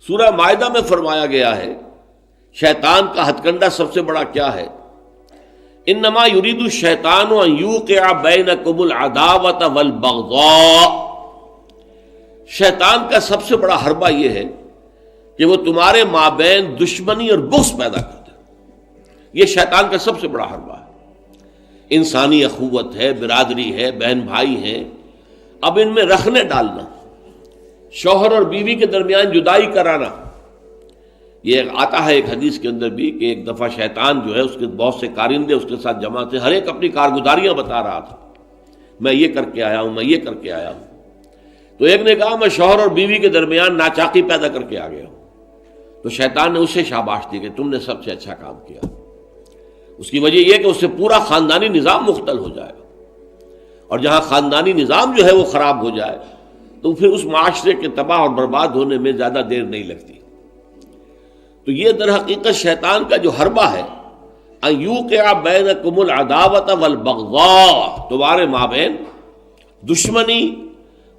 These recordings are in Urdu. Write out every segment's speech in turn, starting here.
سورہ مائدہ میں فرمایا گیا ہے شیطان کا ہتھ کنڈا سب سے بڑا کیا ہے؟ انما یرید الشیطان ان یوقع بینکم العداوۃ والبغضاء، شیطان کا سب سے بڑا حربہ یہ ہے کہ وہ تمہارے مابین دشمنی اور بغض پیدا کر دے. یہ شیطان کا سب سے بڑا حربہ ہے. انسانی اخوت ہے، برادری ہے، بہن بھائی ہیں، اب ان میں رخنے ڈالنا، شوہر اور بیوی کے درمیان جدائی کرانا. یہ آتا ہے ایک حدیث کے اندر بھی کہ ایک دفعہ شیطان جو ہے اس کے بہت سے کارندے اس کے ساتھ جمع تھے، ہر ایک اپنی کارگزاریاں بتا رہا تھا، میں یہ کر کے آیا ہوں، میں یہ کر کے آیا ہوں. تو ایک نے کہا میں شوہر اور بیوی کے درمیان ناچاقی پیدا کر کے آ گیا ہوں. تو شیطان نے اسے شاباش دی کہ تم نے سب سے اچھا کام کیا. اس کی وجہ یہ کہ اس سے پورا خاندانی نظام مختل ہو جائے گا، اور جہاں خاندانی نظام جو ہے وہ خراب ہو جائے تو پھر اس معاشرے کے تباہ اور برباد ہونے میں زیادہ دیر نہیں لگتی. تو یہ در حقیقت شیطان کا جو حربہ ہے ان یوقع بینکم العداوۃ والبغضاء، تمہارے مابین دشمنی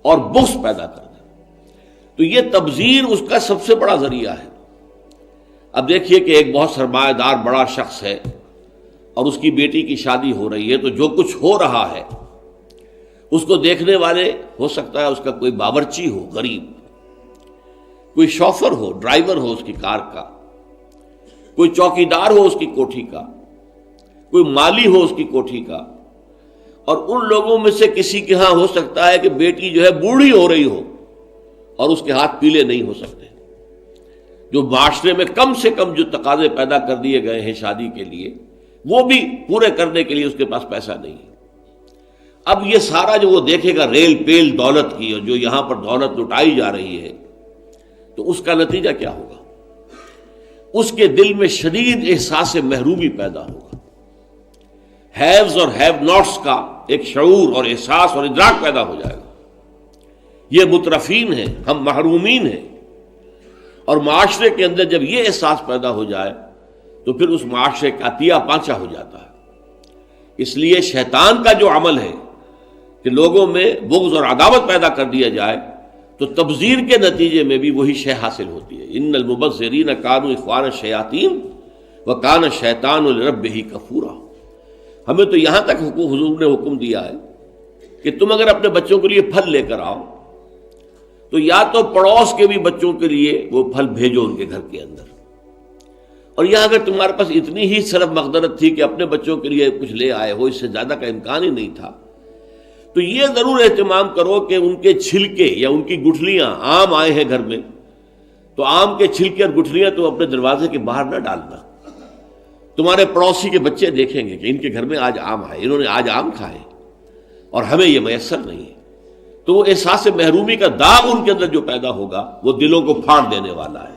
اور بغض پیدا کر دے. تو یہ تبذیر اس کا سب سے بڑا ذریعہ ہے. اب دیکھیے کہ ایک بہت سرمایہ دار بڑا شخص ہے اور اس کی بیٹی کی شادی ہو رہی ہے، تو جو کچھ ہو رہا ہے اس کو دیکھنے والے ہو سکتا ہے اس کا کوئی باورچی ہو غریب، کوئی شوفر ہو، ڈرائیور ہو اس کی کار کا، کوئی چوکیدار ہو اس کی کوٹھی کا، کوئی مالی ہو اس کی کوٹھی کا، اور ان لوگوں میں سے کسی کے ہاں ہو سکتا ہے کہ بیٹی جو ہے بوڑھی ہو رہی ہو اور اس کے ہاتھ پیلے نہیں ہو سکتے. جو معاشرے میں کم سے کم جو تقاضے پیدا کر دیے گئے ہیں شادی کے لیے وہ بھی پورے کرنے کے لیے اس کے پاس پیسہ نہیں ہے. اب یہ سارا جو وہ دیکھے گا ریل پیل دولت کی، اور جو یہاں پر دولت لٹائی جا رہی ہے، تو اس کا نتیجہ کیا ہوگا؟ اس کے دل میں شدید احساس محرومی پیدا ہوگا. ہیوز اور ہیو ناٹس کا ایک شعور اور احساس اور ادراک پیدا ہو جائے گا. یہ مترفین ہیں، ہم محرومین ہیں. اور معاشرے کے اندر جب یہ احساس پیدا ہو جائے تو پھر اس معاشرے کا عطیہ پانچا ہو جاتا ہے. اس لیے شیطان کا جو عمل ہے کہ لوگوں میں بغض اور عداوت پیدا کر دیا جائے، تو تبذیر کے نتیجے میں بھی وہی شے حاصل ہوتی ہے. ان المبذرین کانوا اخوان الشیاطین وکان الشیطان لربہ کفورا. ہمیں تو یہاں تک حضور نے حکم دیا ہے کہ تم اگر اپنے بچوں کے لیے پھل لے کر آؤ تو یا تو پڑوس کے بھی بچوں کے لیے وہ پھل بھیجو ان کے گھر کے اندر، اور یہاں اگر تمہارے پاس اتنی ہی صرف مقدرت تھی کہ اپنے بچوں کے لیے کچھ لے آئے ہو، اس سے زیادہ کا امکان ہی نہیں تھا، تو یہ ضرور اہتمام کرو کہ ان کے چھلکے یا ان کی گٹھلیاں، آم آئے ہیں گھر میں تو آم کے چھلکے اور گٹھلیاں تو اپنے دروازے کے باہر نہ ڈالنا. تمہارے پڑوسی کے بچے دیکھیں گے کہ ان کے گھر میں آج آم آئے، انہوں نے آج آم کھائے اور ہمیں یہ میسر نہیں ہے. تو وہ احساس محرومی کا داغ ان کے اندر جو پیدا ہوگا وہ دلوں کو پھاڑ دینے والا ہے.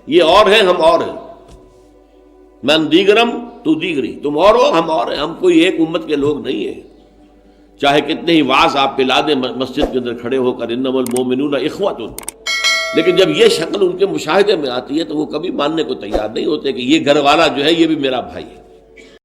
یہ اور ہیں، ہم اور ہیں. من دیگرم تو دیگری، تم اور ہو ہم اور ہیں. ہم کوئی ایک امت کے لوگ نہیں ہیں. چاہے کتنے ہی واعظ آپ پلا دیں مسجد کے اندر کھڑے ہو کر انما المؤمنون اخوۃ، لیکن جب یہ شکل ان کے مشاہدے میں آتی ہے تو وہ کبھی ماننے کو تیار نہیں ہوتے کہ یہ گھر والا جو ہے یہ بھی میرا بھائی ہے.